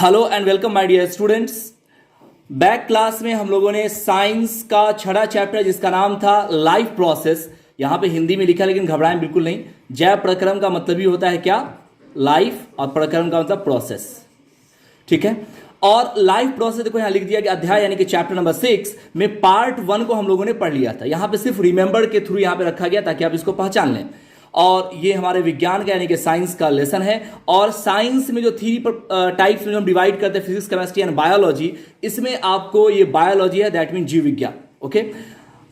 Hello and welcome my dear students. Back class में हम लोगों ने साइंस का छठा चैप्टर जिसका नाम था लाइफ प्रोसेस, यहां पे हिंदी में लिखा लेकिन घबराएं बिल्कुल नहीं। जय प्रक्रम का मतलब ही होता है क्या? लाइफ, और प्रक्रम का मतलब प्रोसेस। ठीक है, और लाइफ प्रोसेस देखो यहां लिख दिया कि अध्याय यानी कि चैप्टर नंबर 6 में पार्ट 1 को हम लोगों ने पढ़ लिया था। यहां पे सिर्फ रिमेंबर के थ्रू यहां पे रखा गया ताकि आप इसको पहचान लें। और ये हमारे विज्ञान का यानी कि साइंस का लेसन है। और साइंस में जो थ्री टाइप्स में हम डिवाइड करते हैं, फिजिक्स, केमिस्ट्री एंड बायोलॉजी, इसमें आपको ये बायोलॉजी है, दैट मीन जीव विज्ञान। ओके,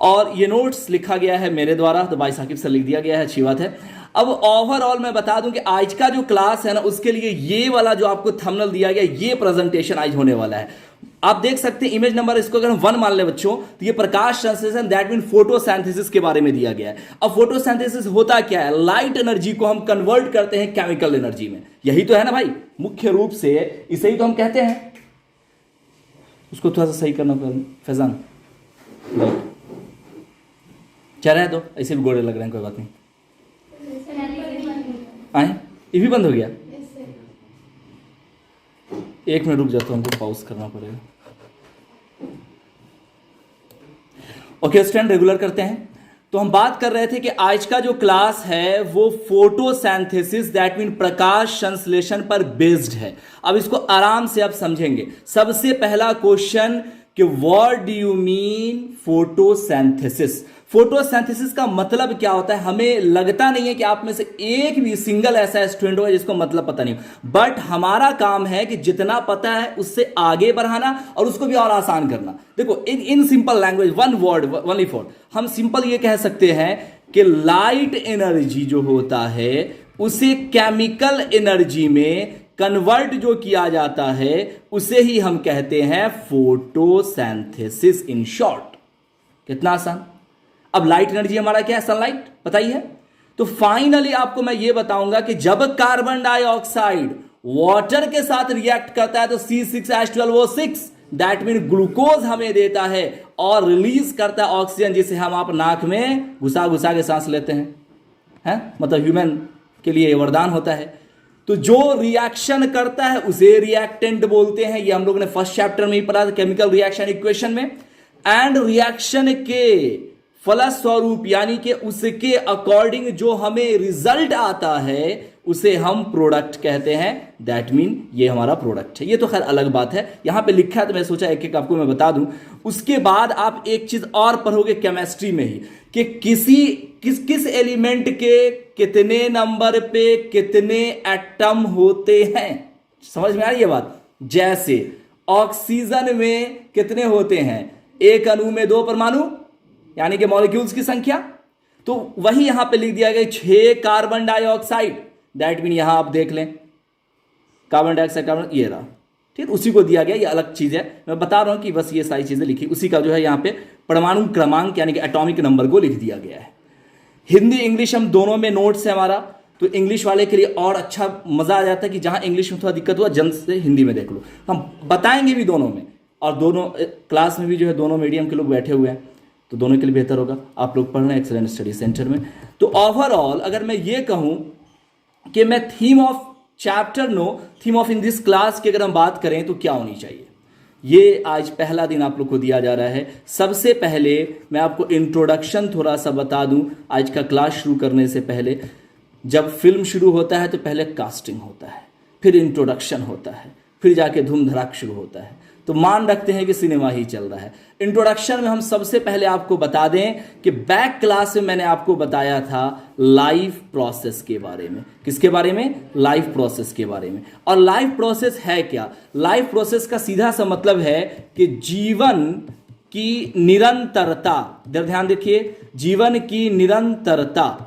और ये नोट्स लिखा गया है मेरे द्वारा, तो भाई साकिब से लिख दिया गया है, अच्छी बात है। अब ओवरऑल मैं बता दूं कि आज का जो क्लास है ना, उसके लिए ये वाला जो आपको थंबनेल दिया गया, ये प्रेजेंटेशन आज होने वाला है। आप देख सकते हैं इमेज नंबर, इसको अगर हम 1 मान ले बच्चों, तो ये प्रकाश संश्लेषण दैट मीन फोटोसिंथेसिस के बारे में दिया गया है। अब फोटोसिंथेसिस होता क्या है? लाइट एनर्जी को हम कन्वर्ट करते हैं केमिकल एनर्जी में, यही तो है ना भाई, मुख्य रूप से इसे ही तो हम कहते हैं। उसको थोड़ा सा सही करना फैजान, चल रहा है तो ऐसे भी गोड़े लग रहे हैं, कोई बात नहीं। आए, ये भी बंद हो गया। एक मिनट रुक जाता हूं, हमको पॉज करना पड़ेगा। ओके स्टूडेंट, रेगुलर करते हैं। तो हम बात कर रहे थे कि आज का जो क्लास है वो फोटोसिंथेसिस दैट मीन प्रकाश संश्लेषण पर बेस्ड है। अब इसको आराम से आप समझेंगे। सबसे पहला क्वेश्चन कि what do you mean photosynthesis? Photosynthesis का मतलब क्या होता है? हमें लगता नहीं है कि आप में से एक भी सिंगल ऐसा स्टूडेंट होगा जिसको मतलब पता नहीं हो, बट हमारा काम है कि जितना पता है उससे आगे बढ़ाना और उसको भी और आसान करना। देखो in simple language, one word only for, हम सिंपल ये कह सकते हैं कि लाइट एनर्जी जो होता है उसे केमिकल एनर्जी में कन्वर्ट जो किया जाता है उसे ही हम कहते हैं फोटोसिंथेसिस इन शॉर्ट। कितना आसान। अब लाइट एनर्जी हमारा क्या है? सनलाइट, पता ही है। तो फाइनली आपको मैं ये बताऊंगा कि जब कार्बन डाइऑक्साइड वाटर के साथ रिएक्ट करता है तो C6H12O6 दैट मीन ग्लूकोज हमें देता है और रिलीज करता है ऑक्सीजन, जिसे हम आप नाक में घुसा घुसा के सांस लेते हैं? मतलब ह्यूमन के लिए वरदान होता है। तो जो रिएक्शन करता है उसे रिएक्टेंट बोलते हैं। ये हम लोगों ने फर्स्ट चैप्टर में ही पढ़ा था, केमिकल रिएक्शन इक्वेशन में। एंड रिएक्शन के फलस्वरूप यानी कि उसके अकॉर्डिंग जो हमें रिजल्ट आता है उसे हम प्रोडक्ट कहते हैं, दैट मीन ये हमारा प्रोडक्ट है। ये तो खैर अलग बात है, यहां पे लिखा है तो मैं सोचा एक एक आपको मैं बता दूं। उसके बाद आप एक चीज और पढ़ोगे केमिस्ट्री में ही कि किस एलिमेंट के कितने नंबर पे कितने एटम होते हैं। समझ में आ रही है बात? जैसे ऑक्सीजन में कितने होते हैं? एक अणु में 2 परमाणु यानी कि मॉलिक्यूल्स की संख्या। तो वही यहां पे लिख दिया गया 6 कार्बन डाइऑक्साइड, दैट मीन यहां आप देख लें कार्बन डाइऑक्साइड, कार्बन ये रहा, ठीक, उसी को दिया गया। ये अलग चीज है, मैं बता रहा हूं कि बस ये सारी चीजें लिखी, उसी का जो है यहां पे परमाणु क्रमांक यानी कि एटॉमिक नंबर को लिख दिया गया है। हिंदी इंग्लिश हम दोनों में नोट्स है हमारा, तो इंग्लिश वाले के लिए और अच्छा मजा आ जाता है कि जहां इंग्लिश में थोड़ा दिक्कत हुआ जल्द से हिंदी में देख लो। हम बताएंगे भी दोनों में, और दोनों क्लास में भी जो है दोनों मीडियम के लोग बैठे हुए हैं, तो दोनों के लिए बेहतर होगा। आप लोग पढ़ रहे हैं एक्सीलेंट स्टडी सेंटर में। तो ओवरऑल अगर मैं ये कहूं कि मैं theme of chapter 9, theme of in this class की अगर हम बात करें तो क्या होनी चाहिए, ये आज पहला दिन आप लोग को दिया जा रहा है। सबसे पहले मैं आपको इंट्रोडक्शन थोड़ा सा बता दूं। आज का क्लास शुरू करने से पहले, जब फिल्म शुरू होता है तो पहले कास्टिंग होता है, फिर इंट्रोडक्शन होता है, फिर जाके धूम धड़ाक शुरू होता है। तो मान रखते हैं कि सिनेमा ही चल रहा है। इंट्रोडक्शन में हम सबसे पहले आपको बता दें कि बैक क्लास में मैंने आपको बताया था लाइफ प्रोसेस के बारे में। किसके बारे में? लाइफ प्रोसेस के बारे में। और लाइफ प्रोसेस है क्या? लाइफ प्रोसेस का सीधा सा मतलब है कि जीवन की निरंतरता, ध्यान देखिए, जीवन की निरंतरता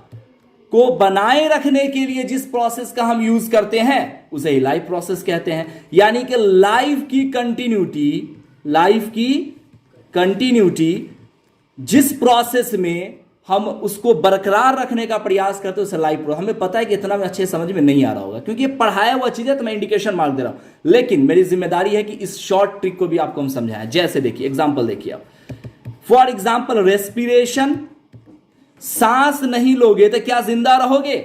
को बनाए रखने के लिए जिस प्रोसेस का हम यूज करते हैं उसे ही लाइफ प्रोसेस कहते हैं। यानी कि लाइफ की कंटिन्यूटी जिस प्रोसेस में हम उसको बरकरार रखने का प्रयास करते हैं उसे लाइफ प्रोसेस। हमें पता है कि इतना में अच्छे समझ में नहीं आ रहा होगा क्योंकि ये पढ़ाया हुआ चीज है, तो मैं इंडिकेशन मार्क दे रहा हूं, लेकिन मेरी जिम्मेदारी है कि इस शॉर्ट ट्रिक को भी आपको हम समझाएं। जैसे देखिए एग्जाम्पल देखिए आप, फॉर एग्जाम्पल रेस्पिरेशन, सांस नहीं लोगे तो क्या जिंदा रहोगे?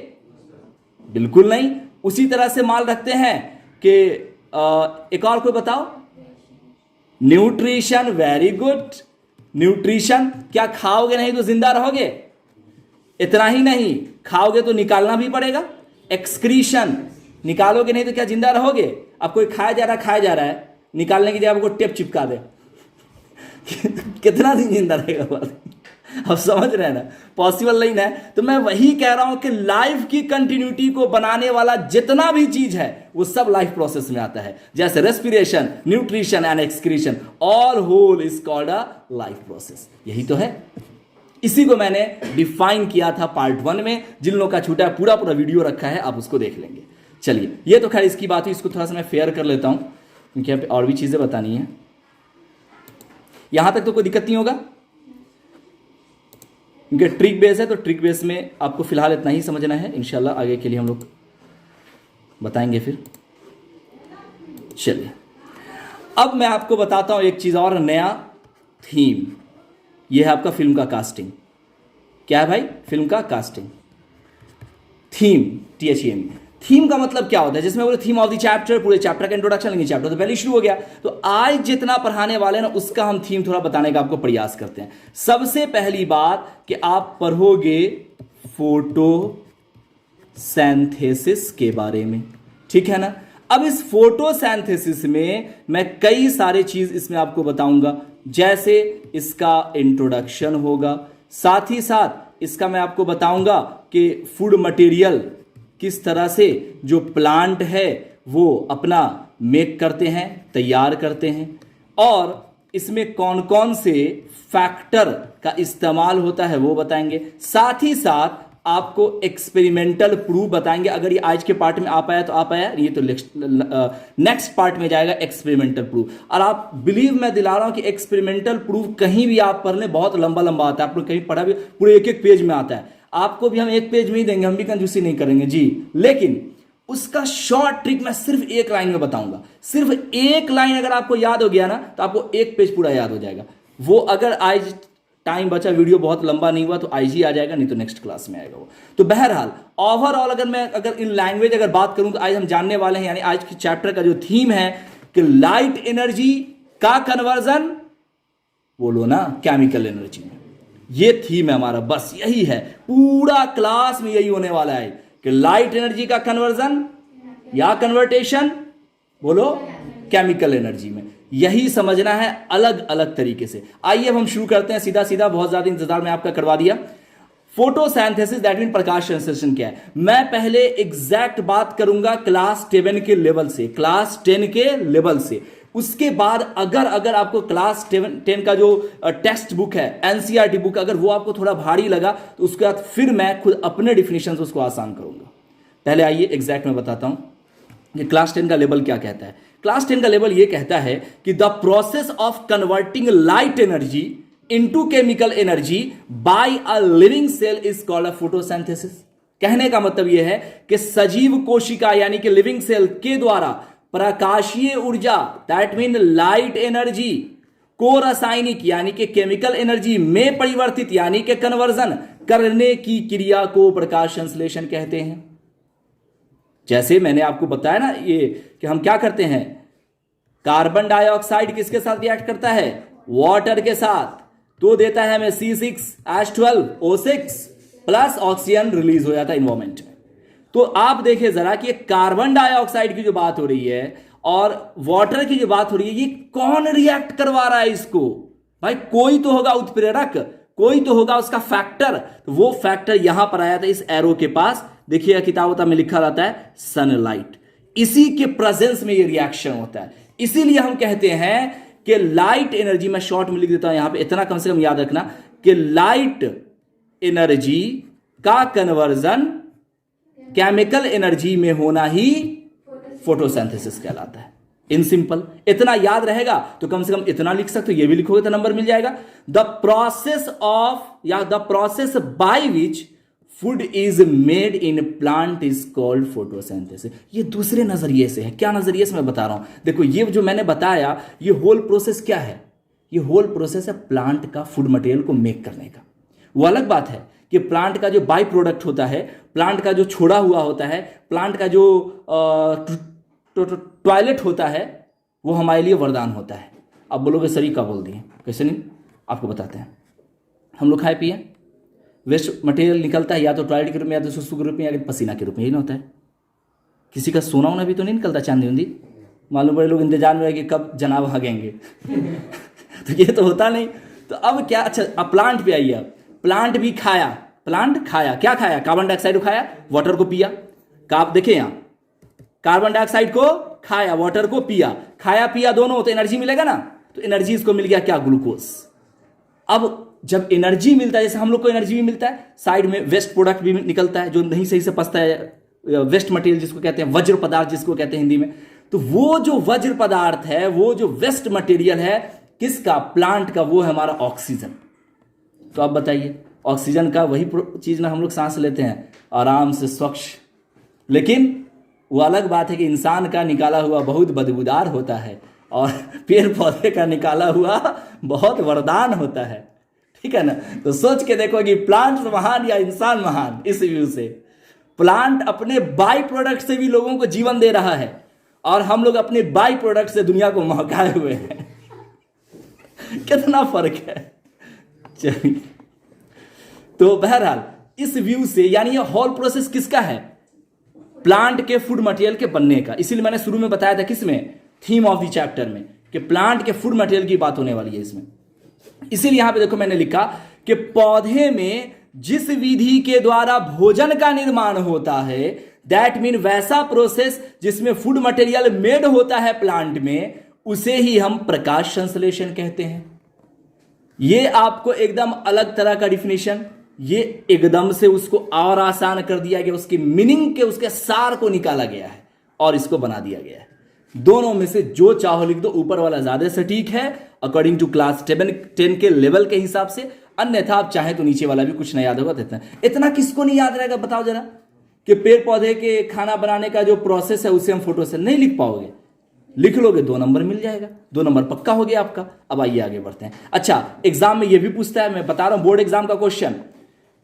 बिल्कुल नहीं। उसी तरह से मान रखते हैं कि एक और कोई बताओ। Nutrition, very good. न्यूट्रिशन, क्या खाओगे नहीं तो जिंदा रहोगे? इतना ही नहीं, खाओगे तो निकालना भी पड़ेगा। एक्सक्रीशन, निकालोगे नहीं तो क्या जिंदा रहोगे? अब कोई खाया जा रहा है, निकालने की जगह आपको टेप चिपका दे कितना दिन जिंदा रहेगा? अब समझ रहे हैं ना, पॉसिबल नहीं है। तो मैं वही कह रहा हूं कि लाइफ की कंटिन्यूटी को बनाने वाला जितना भी चीज है वो सब लाइफ प्रोसेस में आता है। जैसे respiration, nutrition and excretion, all whole is called a life process. यही तो है। इसी को मैंने डिफाइन किया था पार्ट 1 में। जिन लोगों का छूटा है, पूरा वीडियो रखा है, आप उसको देख लेंगे। चलिए, ये तो खैर इसकी बात हुई। इसको थोड़ा सा मैं फेयर कर लेता हूं क्योंकि यहाँ पे और भी चीजें बतानी है। यहां तक तो कोई दिक्कत नहीं होगा क्योंकि ट्रिक बेस है, तो ट्रिक बेस में आपको फिलहाल इतना ही समझना है। इंशाल्लाह आगे के लिए हम लोग बताएंगे फिर। चलिए, अब मैं आपको बताता हूं एक चीज और, नया थीम। यह है आपका फिल्म का कास्टिंग। क्या है भाई? फिल्म का कास्टिंग। Theme, THEM। थीम का मतलब क्या होता है? जिसमें बोले थीम ऑफ द चैप्टर, पूरे चैप्टर का इंट्रोडक्शन लेंगे। चैप्टर तो पहले शुरू हो गया, तो आज जितना पढ़ाने वाले ना उसका हम थीम थोड़ा बताने का आपको प्रयास करते हैं। सबसे पहली बात कि आप पढ़ोगे फोटोसिंथेसिस के बारे में, ठीक है ना। अब इस फोटोसिंथेसिस में मैं कई सारे चीज इसमें आपको बताऊंगा। जैसे इसका इंट्रोडक्शन होगा, साथ ही साथ इसका मैं आपको बताऊंगा कि फूड मटेरियल किस तरह से जो प्लांट है वो अपना मेक करते हैं, तैयार करते हैं, और इसमें कौन कौन से फैक्टर का इस्तेमाल होता है वो बताएंगे। साथ ही साथ आपको एक्सपेरिमेंटल प्रूफ बताएंगे। अगर ये आज के पार्ट में आ पाया तो आ पाया, ये तो नेक्स्ट पार्ट में जाएगा एक्सपेरिमेंटल प्रूफ। और आप बिलीव, मैं दिला रहा हूं कि एक्सपेरिमेंटल प्रूफ कहीं भी आप पढ़ लें बहुत लंबा लंबा आता है। आप लोग कहीं पढ़ा भी पूरे एक एक पेज में आता है। आपको भी हम एक पेज में ही देंगे, हम भी कंजूसी नहीं करेंगे जी। लेकिन उसका शॉर्ट ट्रिक मैं सिर्फ एक लाइन में बताऊंगा। सिर्फ एक लाइन अगर आपको याद हो गया ना तो आपको एक पेज पूरा याद हो जाएगा। वो अगर आज टाइम बचा, वीडियो बहुत लंबा नहीं हुआ तो आज ही आ जाएगा, नहीं तो नेक्स्ट क्लास में आएगा वो। तो बहरहाल ओवरऑल अगर इन लैंग्वेज अगर बात करूं तो आज हम जानने वाले हैं, यानी आज के चैप्टर का जो थीम है कि लाइट एनर्जी का कन्वर्जन, बोलो ना, केमिकल एनर्जी में। ये थीम है हमारा, बस यही है। पूरा क्लास में यही होने वाला है कि लाइट एनर्जी का कन्वर्जन या कन्वर्टेशन, बोलो, केमिकल एनर्जी में। यही समझना है अलग अलग तरीके से। आइए अब हम शुरू करते हैं सीधा सीधा, बहुत ज्यादा इंतजार में आपका करवा दिया। फोटोसिंथेसिस दैट मीन प्रकाश संश्लेषण क्या है। मैं पहले एग्जैक्ट बात करूंगा क्लास 7 के लेवल से, क्लास 10 के लेवल से। उसके बाद अगर आपको क्लास 10 का जो टेक्स्ट बुक है, एनसीईआरटी बुक, अगर वो आपको थोड़ा भारी लगा तो उसके बाद फिर मैं खुद अपने डिफिनेशन से उसको आसान करूंगा। पहले आइए एग्जैक्ट में बताता हूं कि क्लास 10 का लेवल क्या कहता है। क्लास 10 का लेवल यह कहता है कि the process of converting light energy into chemical energy by a living cell is called a photosynthesis. कहने का मतलब यह है कि सजीव कोशिका यानी कि लिविंग सेल के द्वारा प्रकाशीय ऊर्जा, दैट मीन लाइट एनर्जी को रासायनिक यानी कि केमिकल एनर्जी में परिवर्तित यानी कि कन्वर्जन करने की क्रिया को प्रकाश संश्लेषण कहते हैं। जैसे मैंने आपको बताया ना ये कि हम क्या करते हैं, कार्बन डाइऑक्साइड किसके साथ रिएक्ट करता है, वाटर के साथ, तो देता है हमें C6H12O6 प्लस ऑक्सीजन रिलीज हो जाता है इन्वायरमेंट में। तो आप देखिए जरा कि कार्बन डाइऑक्साइड की जो बात हो रही है और वाटर की जो बात हो रही है, ये कौन रिएक्ट करवा रहा है इसको? भाई कोई तो होगा उत्प्रेरक, कोई तो होगा उसका फैक्टर। तो वो फैक्टर यहां पर आया था इस एरो के पास, देखिए किताब में लिखा रहता है सनलाइट। इसी के प्रेजेंस में ये रिएक्शन होता है। इसीलिए हम कहते हैं कि लाइट एनर्जी, मैं शॉर्ट में लिख देता हूं यहां पे, इतना कम से कम याद रखना कि लाइट एनर्जी का कन्वर्जन केमिकल एनर्जी में होना ही फोटोसिंथेसिस कहलाता है। इन सिंपल इतना याद रहेगा तो कम से कम इतना लिख सकते हो, ये भी लिखोगे तो नंबर मिल जाएगा। द प्रोसेस ऑफ या the process by which food is made in plant is called photosynthesis. ये दूसरे नजरिए से है। क्या नजरिए से मैं बता रहा हूं, देखो ये जो मैंने बताया ये होल प्रोसेस क्या है, ये होल प्रोसेस है प्लांट का फूड मटेरियल को मेक करने का। वो अलग बात है कि प्लांट का जो बाई प्रोडक्ट होता है, प्लांट का जो छोड़ा हुआ होता है, प्लांट का जो टॉयलेट होता है वो हमारे लिए वरदान होता है। अब बोलोगे सर क्या बोल दिए, कैसे नहीं, आपको बताते हैं। हम लोग खाए पिए, वेस्ट मटेरियल निकलता है या तो टॉयलेट के रूप में, या तो सुसु के रूप में, या पसीना के रूप में, यही ना होता है। किसी का सोना होना भी तो नहीं निकलता चांदी उंदी, मालूम पड़े लोग इंतजार में रहे कि कब जनाब भागेंगे तो ये तो होता नहीं। तो अब क्या, अच्छा अब प्लांट पे आइए। अब प्लांट भी खाया, प्लांट खाया, क्या खाया, कार्बन डाइऑक्साइड को खाया, वाटर को पिया। आप देखिए यहां, कार्बन डाइऑक्साइड को खाया, वाटर को पिया, खाया पिया दोनों, तो एनर्जी मिलेगा ना। तो एनर्जी इसको मिल गया क्या, ग्लूकोज। अब जब एनर्जी मिलता है, जैसे हम लोग को एनर्जी भी मिलता है, साइड में वेस्ट प्रोडक्ट भी निकलता है जो नहीं सही से पचता है, वेस्ट मटेरियल जिसको कहते हैं, वज्र पदार्थ जिसको कहते हैं हिंदी में। तो वो जो वज्र पदार्थ है, वो जो वेस्ट मटेरियल है किसका, प्लांट का, वो है हमारा ऑक्सीजन। तो आप बताइए, ऑक्सीजन का वही चीज ना हम लोग सांस लेते हैं आराम से स्वच्छ, लेकिन वो अलग बात है कि इंसान का निकाला हुआ बहुत बदबूदार होता है और पेड़ पौधे का निकाला हुआ बहुत वरदान होता है, ठीक है ना। तो सोच के देखो कि प्लांट महान या इंसान महान। इस व्यू से प्लांट अपने बाई प्रोडक्ट से भी लोगों को जीवन दे रहा है और हम लोग अपने बाई प्रोडक्ट से दुनिया को महकाए हुए हैं कितना फर्क है। चलिए, तो बहरहाल इस व्यू से, यानी ये होल प्रोसेस किसका है, प्लांट के फूड मटेरियल के बनने का। इसीलिए मैंने शुरू में बताया था किसमें, थीम ऑफ द चैप्टर में, कि प्लांट के फूड मटेरियल की बात होने वाली है इसमें। इसीलिए यहां पे देखो मैंने लिखा कि पौधे में जिस विधि के द्वारा भोजन का निर्माण होता है, दैट मीन वैसा प्रोसेस जिसमें फूड मटेरियल मेड होता है प्लांट में, उसे ही हम प्रकाश संश्लेषण कहते हैं। ये आपको एकदम अलग तरह का डिफिनेशन, ये एकदम से उसको और आसान कर दिया गया, उसकी मीनिंग के, उसके सार को निकाला गया है और इसको बना दिया गया है। दोनों में से जो चाहो लिख दो, ऊपर वाला ज्यादा सटीक है अकॉर्डिंग टू क्लास 10 के लेवल के हिसाब से, अन्यथा आप चाहे तो नीचे वाला भी कुछ नहीं याद होगा तो इतना किसको नहीं याद रहेगा बताओ जरा, कि पेड़ पौधे के खाना बनाने का जो प्रोसेस है उसे हम फोटो से नहीं लिख पाओगे, लिख लोगे 2 नंबर मिल जाएगा, 2 नंबर पक्का हो गया आपका। अब आइए आगे बढ़ते हैं। अच्छा, एग्जाम में यह भी पूछता है, मैं बता रहा हूं बोर्ड एग्जाम का क्वेश्चन,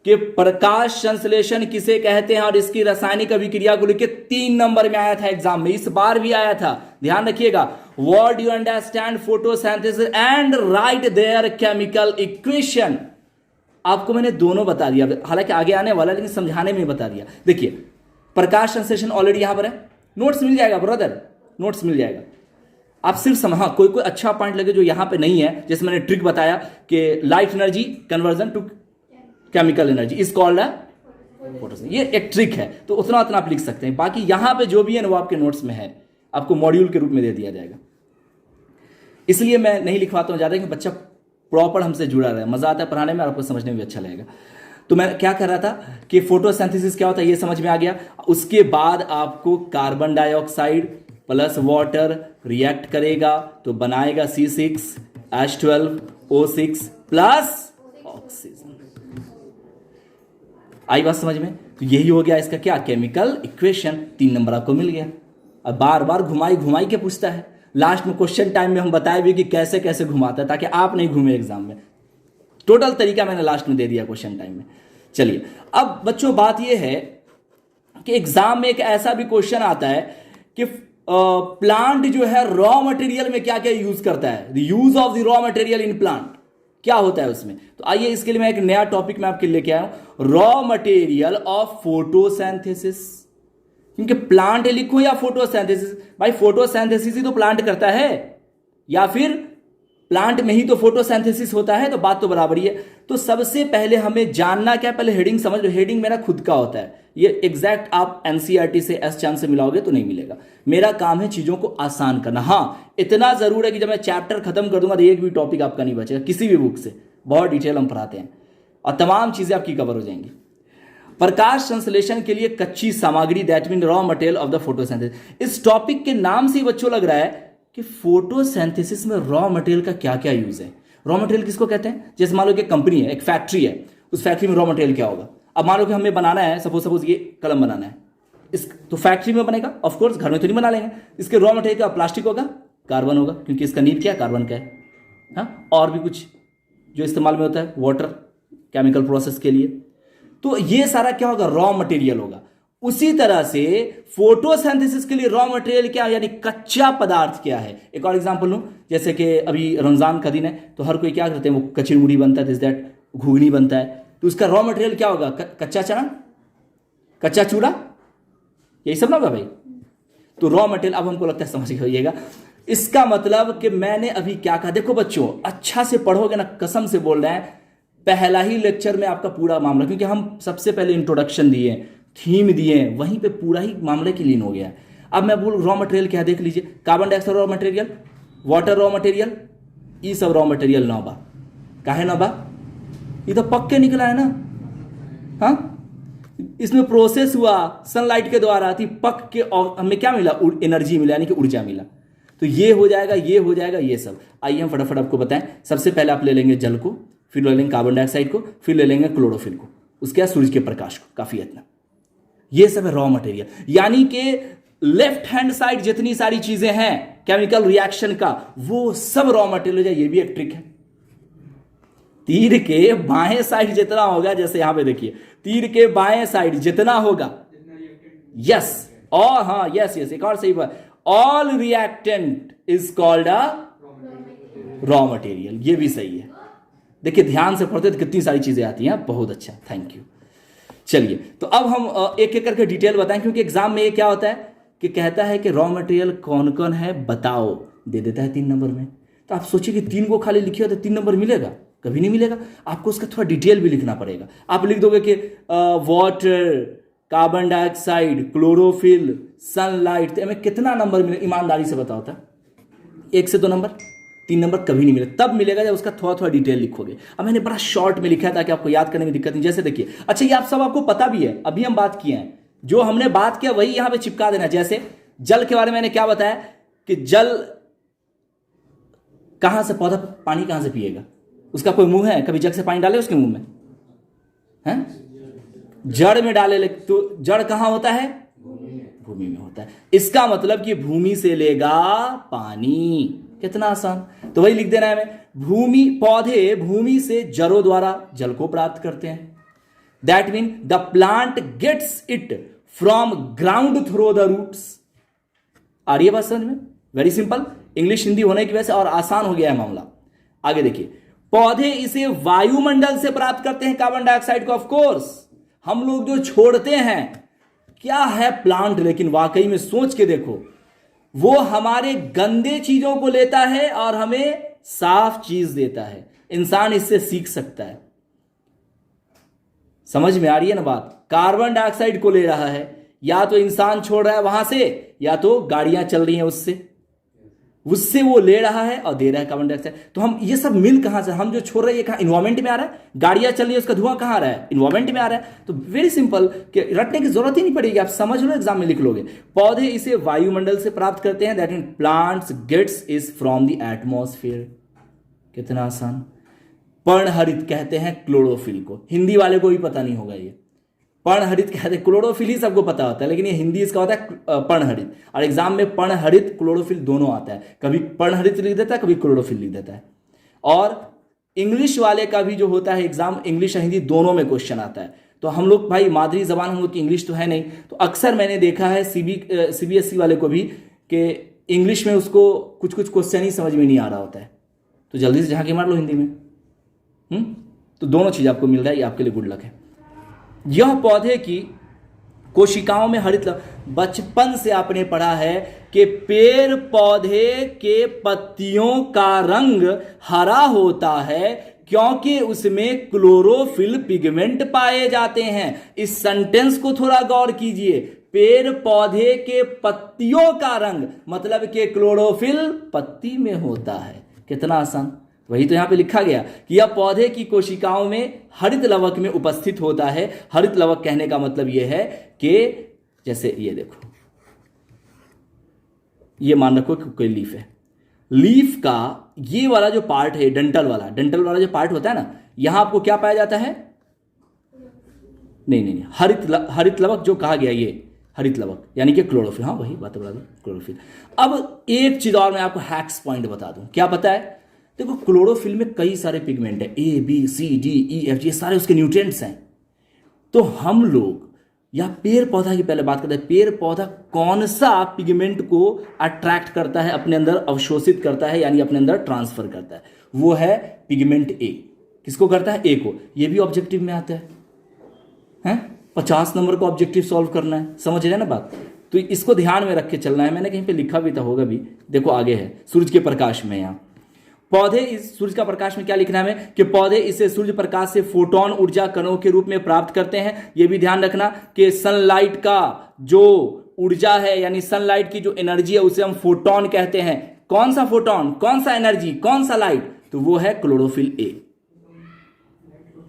कि प्रकाश संश्लेषण किसे कहते हैं और इसकी रासायनिक अभिक्रिया को लेकर 3 नंबर में आया था एग्जाम में, इस बार भी आया था, ध्यान रखिएगा। What do you understand photosynthesis and right there chemical equation. आपको मैंने दोनों बता दिया, हालांकि आगे आने वाला, लेकिन समझाने में बता दिया। देखिए, प्रकाश संश्लेषण ऑलरेडी यहां पर है, नोट्स मिल जाएगा ब्रदर, नोट्स मिल जाएगा। आप सिर्फ समझा, कोई अच्छा पॉइंट लगे जो यहां पे नहीं है, जैसे मैंने ट्रिक बताया कि light energy conversion to chemical energy is called photosynthesis, ये एक ट्रिक है, तो उतना आप लिख सकते हैं। बाकी यहां पे जो भी है वो आपके नोट्स में है, आपको मॉड्यूल के रूप में दे दिया जाएगा। इसलिए मैं नहीं लिखवाता हूं ज्यादा, कि बच्चा प्रॉपर हमसे जुड़ा रहे, मजा आता है पढ़ाने में और आपको समझने में भी अच्छा लगेगा। तो मैं क्या कर रहा था कि फोटोसिंथेसिस क्या होता है ये समझ में आ गया। उसके बाद आपको carbon dioxide plus water react करेगा तो बनाएगा C6H12O6 प्लस ऑक्सीजन। आई बात समझ में? तो यही हो गया इसका क्या, केमिकल इक्वेशन। 3 नंबर आपको मिल गया। अब बार बार घुमाई घुमाई के पूछता है, लास्ट में क्वेश्चन टाइम में हम बताए भी कि कैसे कैसे घुमाता है, ताकि आप नहीं घूमे एग्जाम में। टोटल तरीका मैंने लास्ट में दे दिया क्वेश्चन टाइम में। चलिए, अब बच्चों बात यह है कि एग्जाम में एक ऐसा भी क्वेश्चन आता है कि प्लांट जो है रॉ मटेरियल में क्या क्या यूज करता है, the use of the raw material in plant क्या होता है उसमें। तो आइए इसके लिए मैं एक नया टॉपिक में आपके लेके आया हूं, रॉ मटेरियल ऑफ फोटोसिंथेसिस। क्योंकि प्लांट लिखो या फोटोसिंथेसिस, भाई फोटोसिंथेसिस ही तो प्लांट करता है, या फिर प्लांट में ही तो फोटोसिंथेसिस होता है, तो बात तो बराबर ही है। तो सबसे पहले हमें जानना क्या, पहले हेडिंग समझ लो। हेडिंग मेरा खुद का होता है, ये एग्जैक्ट आप एनसीईआरटी से एस चांद से मिलाओगे तो नहीं मिलेगा। मेरा काम है चीजों को आसान करना। हाँ, इतना जरूर है कि जब मैं चैप्टर खत्म कर दूंगा तो एक भी टॉपिक आपका नहीं बचेगा किसी भी बुक से, बहुत डिटेल हम पढ़ाते हैं और तमाम चीजें आपकी कवर हो जाएंगी। प्रकाश संश्लेषण के लिए कच्ची सामग्री, that mean raw material of the photosynthesis. इस टॉपिक के नाम से ही बच्चों लग रहा है कि फोटोसिंथेसिस में रॉ मटेरियल का क्या क्या यूज है। रॉ मटेरियल किसको कहते हैं? जैसे मान लो कि एक कंपनी है, एक फैक्ट्री है, उस फैक्ट्री में रॉ मटेरियल क्या होगा। अब मान लो कि हमें बनाना है, सपोज ये कलम बनाना है, इस तो फैक्ट्री में बनेगा, ऑफ कोर्स घर में तो नहीं बना लेंगे। इसके रॉ मटेरियल का प्लास्टिक होगा, कार्बन होगा, क्योंकि इसका नींव क्या है, कार्बन का है। हाँ, और भी कुछ जो इस्तेमाल में होता है, वाटर, केमिकल प्रोसेस के लिए। तो ये सारा क्या होगा, रॉ मटेरियल होगा। उसी तरह से फोटोसिंथेसिस के लिए रॉ मटेरियल क्या यानी कच्चा पदार्थ क्या है। एक और एग्जांपल लूं, जैसे कि अभी रमजान का दिन है तो हर कोई क्या करते हैं, वो कचौड़ी बनता है, दिस दैट घुगनी बनता है, तो उसका रॉ मटेरियल क्या होगा, कच्चा चना, कच्चा चूड़ा, यही सब ना होगा भाई। तो रॉ मटेरियल, अब हमको लगता है समझ गइएगा इसका मतलब कि मैंने अभी क्या कहा। देखो बच्चों, अच्छा से पढ़ोगे ना, कसम से बोल रहे हैं, पहला ही लेक्चर में आपका पूरा मामला, क्योंकि हम सबसे पहले इंट्रोडक्शन दिए, थीम दिए, वहीं पे पूरा ही मामले क्लीन हो गया है। अब मैं बोल रॉ मटेरियल क्या, देख लीजिए, carbon dioxide raw material, water raw material, ये सब रॉ मटेरियल नौबा काहे नौबा, ये तो पक के निकला है ना, हाँ, इसमें प्रोसेस हुआ सनलाइट के द्वारा, थी पक के, और हमें क्या मिला, एनर्जी मिला, यानी कि ऊर्जा मिला। तो ये हो जाएगा, ये हो जाएगा, ये सब। आइए हम फटाफट आपको बताएं। सबसे पहले आप ले लेंगे जल को, फिर ले लेंगे कार्बन डाइऑक्साइड को, फिर ले लेंगे क्लोरोफिल को, उसके बाद सूरज के प्रकाश को, काफी इतना। ये सब है रॉ मटेरियल, यानी कि लेफ्ट हैंड साइड जितनी सारी चीजें हैं केमिकल रिएक्शन का, वो सब रॉ मटेरियल हो जाए। ये भी एक ट्रिक है। तीर के बाएं साइड जितना होगा, जैसे यहां पे देखिए, तीर के बाएं साइड जितना होगा, यस, और हाँ, यस यस, एक और सही बात, all reactant is called a raw material. ये भी सही है। देखिए ध्यान से पढ़ते तो कितनी सारी चीजें आती हैं। बहुत अच्छा, थैंक यू। चलिए, तो अब हम एक एक करके डिटेल बताएं, क्योंकि एग्जाम में ये क्या होता है कि कहता है कि रॉ मटेरियल कौन कौन है बताओ, दे देता है 3 नंबर में। तो आप सोचिए कि 3 को खाली लिखिए तो 3 नंबर मिलेगा, कभी नहीं मिलेगा। आपको उसका थोड़ा डिटेल भी लिखना पड़ेगा। आप लिख दोगे कि water, carbon dioxide, chlorophyll, sunlight, तो हमें कितना नंबर मिले, ईमानदारी से बताओ था, 1 से 2 नंबर, 3 नंबर कभी नहीं मिले। तब मिलेगा जब उसका थोड़ा थोड़ा डिटेल लिखोगे। अब मैंने बड़ा शॉर्ट में लिखा है ताकि आपको याद करने में दिक्कत नहीं। जैसे देखिए, अच्छा ये आप सब आपको पता भी है, अभी हम बात किए हैं, जो हमने बात किया वही यहां पे चिपका देना। जैसे जल के बारे में मैंने क्या बताया कि जल कहां से, पौधा पानी कहां से पिएगा, उसका कोई मुंह है, कभी जग से पानी डाले उसके मुंह में है, जड़ में डाले, तो जड़ कहां होता है, भूमि में होता है। इसका मतलब कि भूमि से लेगा पानी। कितना आसान। तो वही लिख देना है हमें, भूमि, पौधे भूमि से जड़ों द्वारा जल को प्राप्त करते हैं। That mean the plant gets it from ground through the roots. आ रही है बात समझ में? Very simple. इंग्लिश हिंदी होने की वजह से और आसान हो गया है मामला। आगे देखिए, पौधे इसे वायुमंडल से प्राप्त करते हैं, कार्बन डाइऑक्साइड को। ऑफ कोर्स हम लोग जो छोड़ते हैं, क्या है प्लांट, लेकिन वाकई में सोच के देखो, वो हमारे गंदे चीजों को लेता है और हमें साफ चीज देता है। इंसान इससे सीख सकता है। समझ में आ रही है ना बात? कार्बन डाइऑक्साइड को ले रहा है, या तो इंसान छोड़ रहा है वहां से, या तो गाड़ियां चल रही हैं उससे वो ले रहा है और दे रहा है कार्बन डाइऑक्साइड। तो हम ये सब मिल कहां से, हम जो छोड़ रहे हैं कहां, इन्वायरमेंट में आ रहा है। गाड़ियां चल रही है, उसका धुआं कहां आ रहा है, इन्वायरमेंट में आ रहा है। तो वेरी सिंपल, कि रटने की जरूरत ही नहीं पड़ेगी, आप समझ लो, एग्जाम में लिख लोगे। पौधे इसे वायुमंडल से प्राप्त करते हैं, that mean plants gets is from the atmosphere. कितना आसान। पर्णहरित कहते हैं क्लोरोफिल को, हिंदी वाले को भी पता नहीं होगा ये। पर्णहरित कहते हैं, क्लोरोफिल ही सबको पता होता है, लेकिन ये हिंदी इसका होता है पर्णहरित। और एग्जाम में पर्णहरित क्लोरोफिल दोनों आता है, कभी पर्णहरित लिख देता है, कभी क्लोरोफिल लिख देता है। और इंग्लिश वाले का भी जो होता है एग्जाम, इंग्लिश और हिंदी दोनों में क्वेश्चन आता है। तो हम लोग भाई मादरी जबान हम लोग की इंग्लिश तो है नहीं, तो अक्सर मैंने देखा है सीबीएसई वाले को भी कि इंग्लिश में उसको कुछ कुछ क्वेश्चन ही समझ में नहीं आ रहा होता है, तो जल्दी से झांकी मार लो हिंदी में। तो दोनों चीज आपको मिल रहा है, ये आपके लिए गुड लक है। यह पौधे की कोशिकाओं में हरित बचपन से आपने पढ़ा है कि पेड़ पौधे के पत्तियों का रंग हरा होता है क्योंकि उसमें क्लोरोफिल पिगमेंट पाए जाते हैं। इस सेंटेंस को थोड़ा गौर कीजिए, पेड़ पौधे के पत्तियों का रंग, मतलब कि क्लोरोफिल पत्ती में होता है। कितना आसान। वही तो यहां पे लिखा गया कि यह पौधे की कोशिकाओं में हरित लवक में उपस्थित होता है। हरित लवक कहने का मतलब यह है कि जैसे ये देखो, ये मान रखो कि कोई लीफ है, लीफ का ये वाला जो पार्ट है, डंटल वाला जो पार्ट होता है ना, यहां आपको क्या पाया जाता है? नहीं, हरित लवक जो कहा गया, ये हरित लवक यानी कि क्लोरोफिल। हाँ वही बात बता दो, क्लोरोफिल। अब एक चीज और मैं आपको हैक्स पॉइंट बता दूं, क्या पता है? देखो क्लोरोफिल में कई सारे पिगमेंट है, A B C D E F G, ये सारे उसके न्यूट्रिएंट्स हैं। तो हम लोग या पेड़ पौधा की पहले बात करते हैं, पेड़ पौधा कौन सा पिगमेंट को अट्रैक्ट करता है, अपने अंदर अवशोषित करता है, यानी अपने अंदर ट्रांसफर करता है, वो है पिगमेंट ए। किसको करता है? ए को। ये भी ऑब्जेक्टिव में आता है 50 नंबर का ऑब्जेक्टिव सॉल्व करना है, समझ रहे हैं ना बात? तो इसको ध्यान में रख के चलना है। मैंने कहीं पे लिखा भी था, होगा भी, देखो आगे है सूरज के प्रकाश में। यहाँ पौधे इस सूरज का प्रकाश में क्या लिखना है हमें कि पौधे इसे सूर्य प्रकाश से फोटोन ऊर्जा कणों के रूप में प्राप्त करते हैं। यह भी ध्यान रखना कि सनलाइट का जो ऊर्जा है, यानी सनलाइट की जो एनर्जी है, उसे हम फोटोन कहते हैं। कौन सा फोटोन, कौन सा एनर्जी, कौन सा लाइट? तो वो है क्लोरोफिल ए।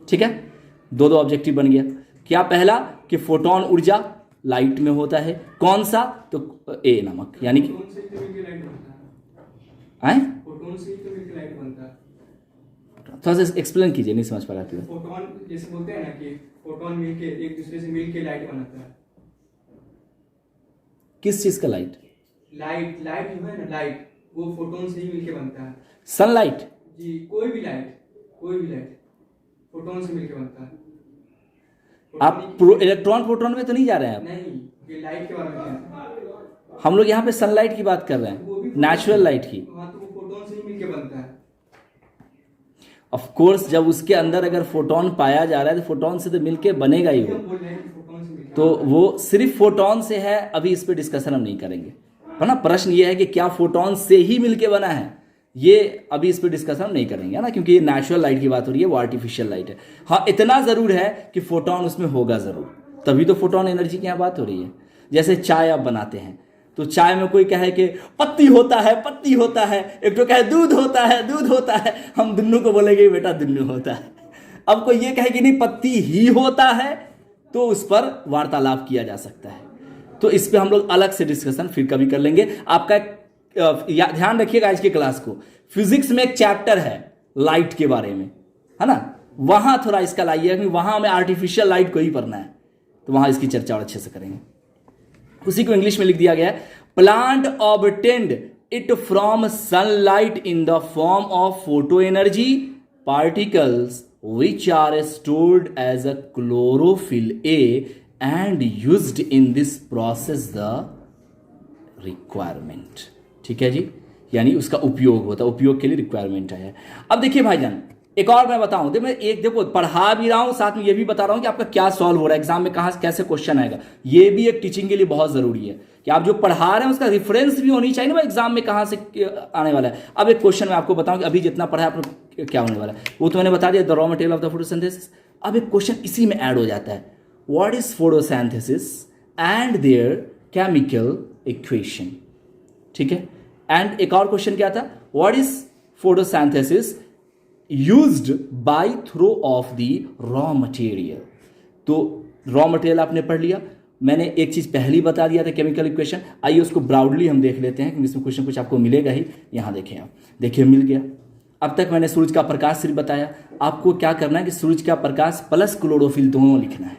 ठीक है, दो ऑब्जेक्टिव बन गया। क्या पहला कि फोटोन ऊर्जा लाइट में होता है, कौन सा? तो ए नामक, यानी कि थोड़ा सा एक्सप्लेन कीजिए, नहीं समझ पा रहा था। फोटोन जैसे बोलते हैं ना कि फोटोन मिलके एक दूसरे से मिलके लाइट बनाता है। किस चीज का लाइट? लाइट जो है ना, लाइट वो फोटोन से ही मिलके बनता है। सनलाइट जी, कोई भी लाइट फोटोन से मिलके बनता है। आप इलेक्ट्रॉन प्रोटॉन में तो नहीं जा रहे हैं आप? नहीं, ये लाइट के बारे में है। हम लोग यहाँ पे सनलाइट की बात कर रहे हैं, नेचुरल लाइट की। हाँ, तो वो फोटोन से ही मिलके बनता है। ऑफ कोर्स, जब उसके अंदर अगर फोटोन पाया जा रहा है तो फोटोन से तो मिलके बनेगा ही वो। तो वो सिर्फ फोटोन से है, अभी इस पे डिस्कशन हम नहीं करेंगे, है ना। प्रश्न ये है कि क्या फोटोन से ही मिलके बना है, ये अभी इस पे डिस्कशन नहीं करेंगे, है ना, क्योंकि ये नेचुरल लाइट की बात हो रही है, वो आर्टिफिशियल लाइट है। हाँ, इतना जरूर है कि फोटोन उसमें होगा जरूर, तभी तो फोटोन एनर्जी की यहाँ बात हो रही है। जैसे चाय आप बनाते हैं, तो चाय में कोई कहे कि पत्ती होता है, एक तो कहे दूध होता है, हम दुन्नू को बोलेंगे बेटा दुन्नू होता है। अब कोई ये कहे कि नहीं पत्ती ही होता है, तो उस पर वार्तालाप किया जा सकता है। तो इस पे हम लोग अलग से डिस्कशन फिर कभी कर लेंगे। आपका ध्यान रखिएगा आज की क्लास को, फिजिक्स में एक चैप्टर है लाइट के बारे में, है ना, वहां थोड़ा इसका लाइए, क्योंकि वहां हमें आर्टिफिशियल लाइट को ही पढ़ना है, तो वहां इसकी चर्चा और अच्छे से करेंगे। उसी को इंग्लिश में लिख दिया गया है, plant obtained it from sunlight in the form of photo energy particles which are stored as a chlorophyll A and used in this process the requirement। ठीक है जी, यानी उसका उपयोग होता है, उपयोग के लिए रिक्वायरमेंट है। अब देखिए भाईजान, एक और मैं बताऊं, देखो पढ़ा भी रहा हूं, साथ में ये भी बता रहा हूं कि आपका क्या सॉल्व हो रहा है, एग्जाम में कहां कैसे क्वेश्चन आएगा। ये भी एक टीचिंग के लिए बहुत जरूरी है कि आप जो पढ़ा रहे हैं उसका रेफरेंस भी होनी चाहिए ना, एग्जाम में कहां से आने वाला है। अब एक क्वेश्चन मैं आपको बताऊं कि अभी जितना पढ़ा है आप क्या होने वाला है, वो तो मैंने बता दिया, the raw material of the photosynthesis. अब एक क्वेश्चन इसी में ऐड हो जाता है, what is photosynthesis and there chemical equation. ठीक है, एंड एक और क्वेश्चन क्या था, what is photosynthesis used by through of the raw material. तो रॉ मटेरियल आपने पढ़ लिया, मैंने एक चीज पहले ही बता दिया था, केमिकल इक्वेशन। आइए उसको ब्राउडली हम देख लेते हैं, क्योंकि इसमें क्वेश्चन कुछ आपको मिलेगा ही। यहां देखें आप, देखिए मिल गया। अब तक मैंने सूरज का प्रकाश सिर्फ बताया, आपको क्या करना है कि सूरज का प्रकाश प्लस क्लोरोफिल दोनों लिखना है।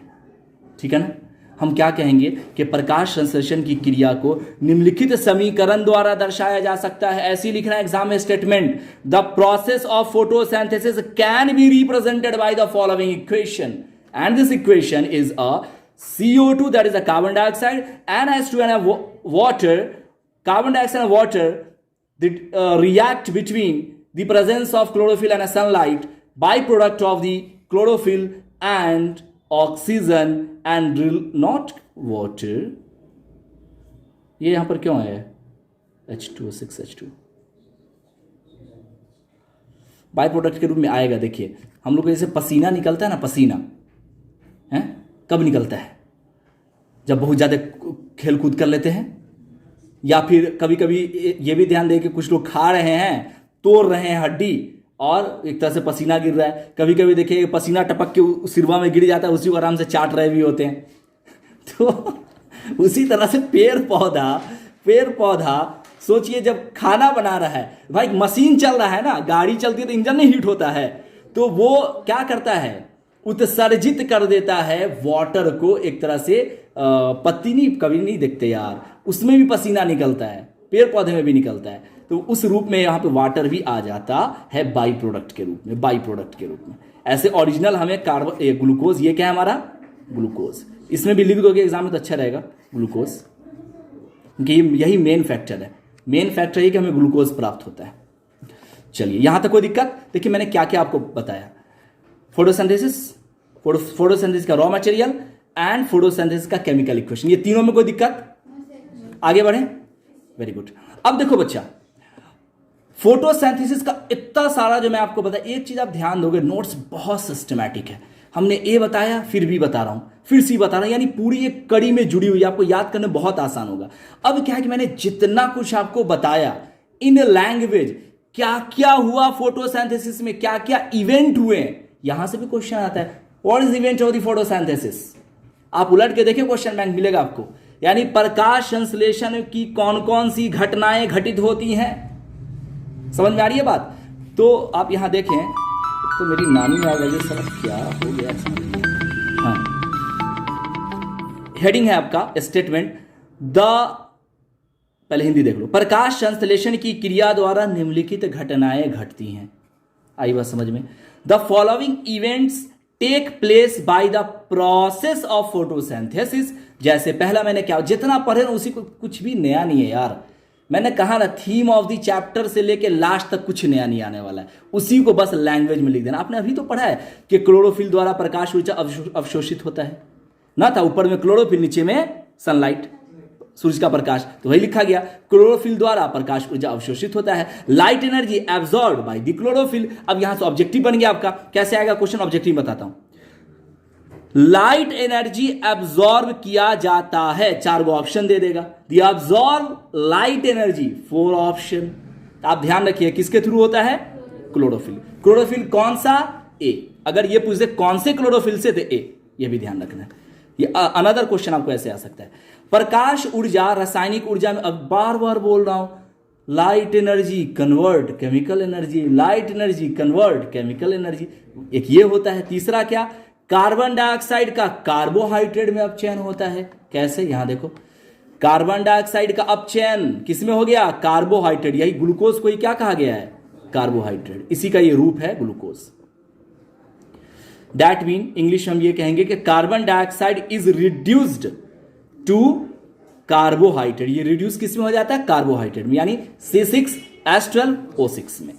ठीक है ना। हम क्या कहेंगे कि प्रकाश संश्लेषण की क्रिया को निम्नलिखित समीकरण द्वारा दर्शाया जा सकता है, ऐसी लिखना है एग्जाम में statement. The process of photosynthesis can be represented by the following equation, and this equation is a CO2, that is a carbon dioxide, NH2 and a water, carbon dioxide and water that react between the presence of chlorophyll and a sunlight, byproduct of the chlorophyll and oxygen and not water। ये यहां पर क्यों आया है H2O6H2, by product के रूप में आएगा। देखिए हम लोग को जैसे पसीना निकलता है ना, पसीना है कब निकलता है, जब बहुत ज़्यादा खेल कूद कर लेते हैं, या फिर कभी कभी ये भी ध्यान दें कि कुछ लोग खा रहे हैं, तोड़ रहे हैं हड्डी, और एक तरह से पसीना गिर रहा है। कभी कभी देखिए पसीना टपक के सिरवा में गिर जाता है, उसी को आराम से चाट रहे भी होते हैं। तो उसी तरह से पेड़ पौधा सोचिए, जब खाना बना रहा है, भाई मशीन चल रहा है ना, गाड़ी चलती है तो इंजन नहीं हीट होता है, तो वो क्या करता है, उत्सर्जित कर देता है वाटर को। एक तरह से पत्ती नहीं, कभी नहीं देखते यार, उसमें भी पसीना निकलता है, पेड़ पौधे में भी निकलता है, तो उस रूप में यहाँ पे वाटर भी आ जाता है बाई प्रोडक्ट के रूप में, ऐसे ओरिजिनल हमें ग्लूकोज, ये क्या है हमारा ग्लूकोज। इसमें भी लिख दोगे एग्जाम में तो अच्छा रहेगा ग्लूकोज, क्योंकि यही मेन फैक्टर है। मेन फैक्टर है कि हमें ग्लूकोज प्राप्त होता है। चलिए यहां तक कोई दिक्कत? देखिए मैंने क्या क्या आपको बताया, फोटोसिंथेसिस का रॉ मटेरियल एंड फोटोसिंथेसिस का केमिकल इक्वेशन, ये तीनों में कोई दिक्कत? आगे बढ़े, वेरी गुड। अब देखो बच्चा, फोटोसिंथेसिस का इतना सारा जो मैं आपको बताया, एक चीज आप ध्यान दोगे, नोट्स बहुत सिस्टमैटिक है। हमने ए बताया, फिर बी बता रहा हूं, फिर सी बता रहा हूं, यानी पूरी एक कड़ी में जुड़ी हुई, आपको याद करने बहुत आसान होगा। अब क्या है कि मैंने जितना कुछ आपको बताया इन लैंग्वेज, क्या क्या हुआ फोटोसिंथेसिस में, क्या क्या इवेंट हुए, यहां से भी क्वेश्चन आता है, what is event of the photosynthesis. आप उलट के देखिए, क्वेश्चन बैंक मिलेगा आपको, यानी प्रकाश संश्लेषण की कौन कौन सी घटनाएं घटित होती हैं। समझ में आ रही है बात? तो आप यहां देखें, तो मेरी नानी आ गई, सब क्या हो गया। हाँ, हेडिंग है आपका स्टेटमेंट, पहले हिंदी देख लो, प्रकाश संश्लेषण की क्रिया द्वारा निम्नलिखित घटनाएं घटती हैं। आई बात समझ में? The following events take place by the process of photosynthesis. जैसे पहला मैंने क्या, जितना पढ़े उसी को, कुछ भी नया नहीं है यार। मैंने कहा ना, थीम ऑफ द चैप्टर से लेके लास्ट तक कुछ नया नहीं आने वाला है, उसी को बस लैंग्वेज में लिख देना। आपने अभी तो पढ़ा है कि क्लोरोफिल द्वारा प्रकाश ऊर्जा अवशोषित होता है ना, था ऊपर में क्लोरोफिल, नीचे में सनलाइट, सूर्य का प्रकाश, तो वही लिखा गया, क्लोरोफिल द्वारा प्रकाश ऊर्जा अवशोषित होता है, light energy absorb by the chlorophyll. अब यहां से ऑब्जेक्टिव बन गया आपका, कैसे आएगा क्वेश्चन, ऑब्जेक्टिव बताता हूं। लाइट एनर्जी एब्जॉर्ब किया जाता है, 4 गो ऑप्शन दे देगा, the absorb light energy 4 option. आप ध्यान रखिए किसके थ्रू होता है, क्लोरोफिल। क्लोरोफिल कौन सा, ए। अगर ये पूछे कौन से क्लोरोफिल से, तो ए, ये भी ध्यान रखना है। ये अनदर क्वेश्चन आपको ऐसे आ सकता है। प्रकाश ऊर्जा रासायनिक ऊर्जा में, अब बार बार बोल रहा हूं, light energy convert chemical energy, light energy convert chemical energy, एक ये होता है। तीसरा क्या, कार्बन डाइऑक्साइड का कार्बोहाइड्रेट में अपचयन होता है। कैसे, यहां देखो, कार्बन डाइऑक्साइड का अपचयन किसमें हो गया, कार्बोहाइड्रेट, यही ग्लूकोज को ही क्या कहा गया है, कार्बोहाइड्रेट, इसी का ये रूप है ग्लूकोज। दैट मीन इंग्लिश में हम ये कहेंगे कि carbon dioxide is reduced to carbohydrate. ये रिड्यूस किस में हो जाता है, कार्बोहाइड्रेट में, यानी C6H12O6 में।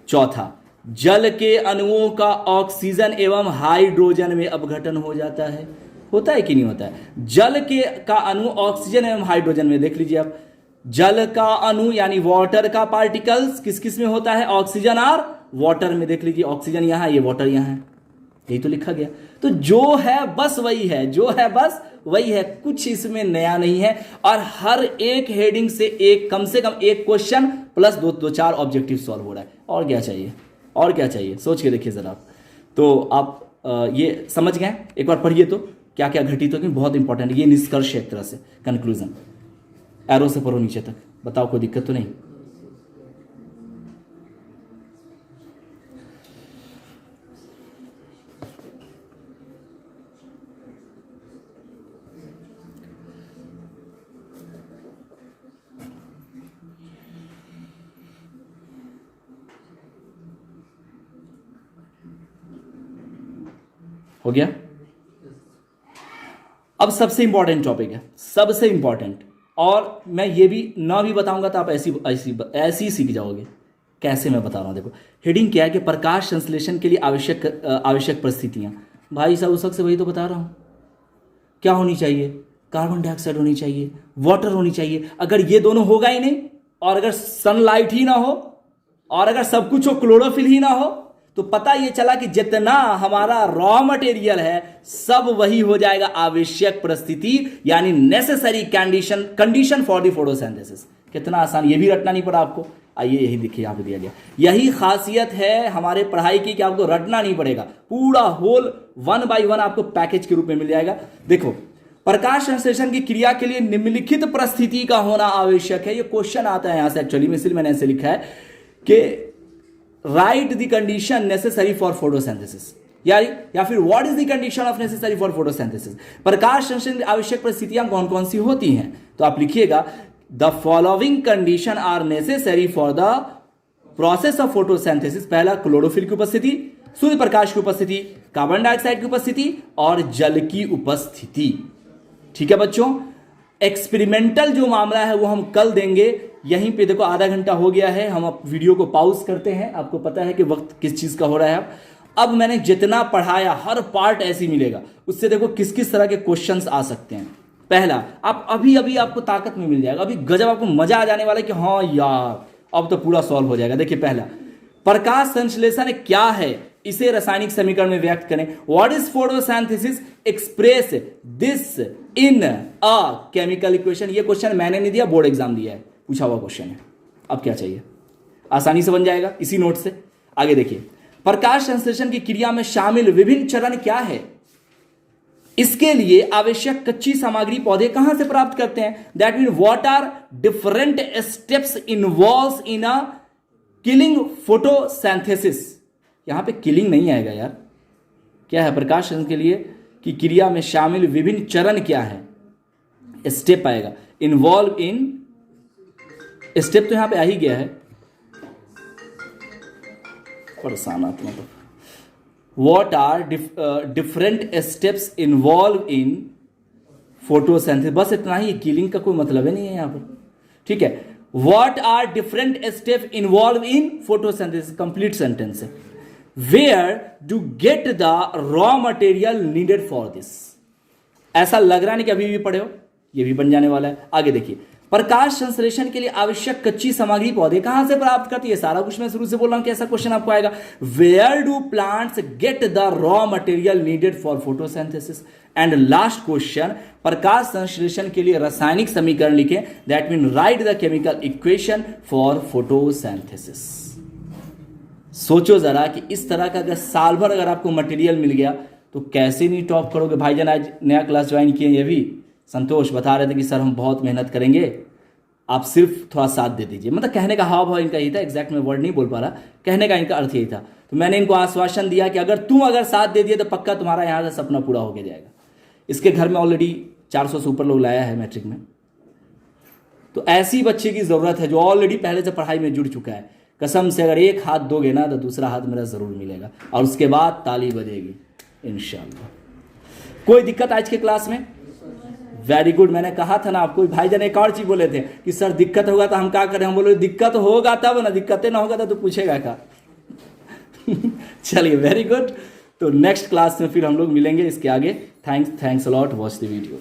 चौथा, जल के अणुओं का ऑक्सीजन एवं हाइड्रोजन में अपघटन हो जाता है। होता है कि नहीं होता है? जल के का अणु ऑक्सीजन एवं हाइड्रोजन में, देख लीजिए आप, जल का अणु यानी वाटर का पार्टिकल्स किस किस में होता है, ऑक्सीजन और वाटर में। देख लीजिए, ऑक्सीजन यहां, ये वाटर यहां है, यही तो लिखा गया। तो जो है बस वही है, जो है बस वही है, कुछ इसमें नया नहीं है। और हर एक हेडिंग से एक, कम से कम एक क्वेश्चन प्लस दो चार ऑब्जेक्टिव सॉल्व हो रहा है। और क्या चाहिए, और क्या चाहिए, सोच के देखिए जरा आप। तो आप ये समझ गए, एक बार पढ़िए तो क्या क्या घटित होगी, बहुत इंपॉर्टेंट। ये निष्कर्ष एक तरह से, कंक्लूजन, एरो से पढ़ो नीचे तक, बताओ कोई दिक्कत तो नहीं। हो गया? अब सबसे इंपॉर्टेंट टॉपिक है, सबसे इंपॉर्टेंट, और मैं ये भी ना भी बताऊंगा तो आप ऐसी सीख जाओगे। कैसे मैं बता रहा हूं, देखो हेडिंग क्या है कि प्रकाश संश्लेषण के लिए आवश्यक परिस्थितियां। भाई साहब उस वक्त से वही तो बता रहा हूं, क्या होनी चाहिए, कार्बन डाइऑक्साइड होनी चाहिए, वाटर होनी चाहिए। अगर ये दोनों होगा ही नहीं, और अगर सनलाइट ही ना हो, और अगर सब कुछ हो, क्लोरोफिल ही ना हो, तो पता ये चला कि जितना हमारा रॉ मटेरियल है सब वही हो जाएगा आवश्यक परिस्थिति, यानी necessary condition for the photosynthesis. कितना आसान, ये भी रटना नहीं पड़ा आपको। आइए यही देखिए यहां पे दिया गया, यही खासियत है हमारे पढ़ाई की कि आपको रटना नहीं पड़ेगा, पूरा होल 1 by 1 आपको पैकेज के रूप में मिल जाएगा। देखो, प्रकाश संश्लेषण की क्रिया के लिए निम्नलिखित परिस्थिति का होना आवश्यक है। ये क्वेश्चन आता है यहां से, एक्चुअली में इसलिए मैंने ऐसे लिखा है कि write the condition necessary for photosynthesis, या फिर what is the condition of necessary for photosynthesis. प्रकाश संश्लेषण की आवश्यक परिस्थितियां कौन कौन सी होती हैं, तो आप लिखिएगा, the following condition are necessary for the process of photosynthesis. पहला, क्लोरोफिल की उपस्थिति, सूर्य प्रकाश की उपस्थिति, कार्बन डाइऑक्साइड की उपस्थिति और जल की उपस्थिति। ठीक है बच्चों, एक्सपेरिमेंटल जो मामला है वो हम कल देंगे। यहीं पे देखो आधा घंटा हो गया है, हम अब वीडियो को पॉज करते हैं। आपको पता है कि वक्त किस चीज का हो रहा है। अब मैंने जितना पढ़ाया हर पार्ट ऐसे ही मिलेगा, उससे देखो किस किस तरह के क्वेश्चंस आ सकते हैं। पहला, आप अभी आपको ताकत में मिल जाएगा, अभी गजब आपको मजा आ जाने वाला है कि हाँ यार अब तो पूरा सॉल्व हो जाएगा। देखिए पहला, प्रकाश संश्लेषण क्या है, इसे रासायनिक समीकरण में व्यक्त करें। What is photosynthesis, express this in a chemical equation. ये क्वेश्चन मैंने नहीं दिया, बोर्ड एग्जाम दिया है, पूछा हुआ क्वेश्चन है। अब क्या चाहिए, आसानी से बन जाएगा इसी नोट से। आगे देखिए, प्रकाश संश्लेषण की क्रिया में शामिल विभिन्न चरण क्या है, इसके लिए आवश्यक कच्ची सामग्री पौधे कहां से प्राप्त करते हैं। That mean what are different steps involves in a killing photosynthesis. यहां पे किलिंग नहीं आएगा यार, क्या है प्रकाश संश्लेषण के लिए की क्रिया में शामिल विभिन्न चरण क्या है, स्टेप आएगा। इन्वॉल्व इन, स्टेप तो यहां पे आ ही गया है, परेशान आत्मा तो। What are different steps involved in photosynthesis, बस इतना ही, किलिंग का कोई मतलब ही नहीं है यहां पर। ठीक है, What are different steps involved in photosynthesis, complete sentence है। Where to get the raw material needed for this, ऐसा लग रहा नहीं कि अभी भी पढ़े हो, ये भी बन जाने वाला है। आगे देखिए, प्रकाश संश्लेषण के लिए आवश्यक कच्ची सामग्री पौधे कहां से प्राप्त करती है। सारा कुछ मैं शुरू से बोल रहा हूं कि ऐसा क्वेश्चन आपको आएगा। Where do plants get the raw material needed for photosynthesis. And last question, प्रकाश संश्लेषण के लिए रासायनिक समीकरण लिखें। That mean write the chemical equation for photosynthesis. सोचो जरा कि इस तरह का अगर साल भर अगर आपको मटेरियल मिल गया तो कैसे नहीं टॉप करोगे। भाईजान आज नया क्लास ज्वाइन किए, ये भी संतोष बता रहे थे कि सर हम बहुत मेहनत करेंगे, आप सिर्फ थोड़ा साथ दे दीजिए। मतलब कहने का हाव भाव इनका यही था, एग्जैक्ट में वर्ड नहीं बोल पा रहा, कहने का इनका अर्थ यही था। तो मैंने इनको आश्वासन दिया कि अगर साथ दे दिए तो पक्का तुम्हारा यहाँ से सपना पूरा होके जाएगा। इसके घर में ऑलरेडी 400 से ऊपर लोग लाया है मैट्रिक में। तो ऐसी बच्चे की जरूरत है जो ऑलरेडी पहले से पढ़ाई में जुड़ चुका है। कसम से अगर एक हाथ दोगे ना तो दूसरा हाथ मेरा जरूर मिलेगा, और उसके बाद ताली बजेगी इंशाल्लाह। कोई दिक्कत आज के क्लास में? Very good. मैंने कहा था ना आपको, भाईजान एक और चीज बोले थे कि सर दिक्कत होगा तो हम क्या करें। हम बोले दिक्कत होगा तब ना, दिक्कतें ना होगा तो पूछेगा क्या। चलिए वेरी गुड। तो नेक्स्ट क्लास में फिर हम लोग मिलेंगे इसके आगे। Thanks a lot, watch the video.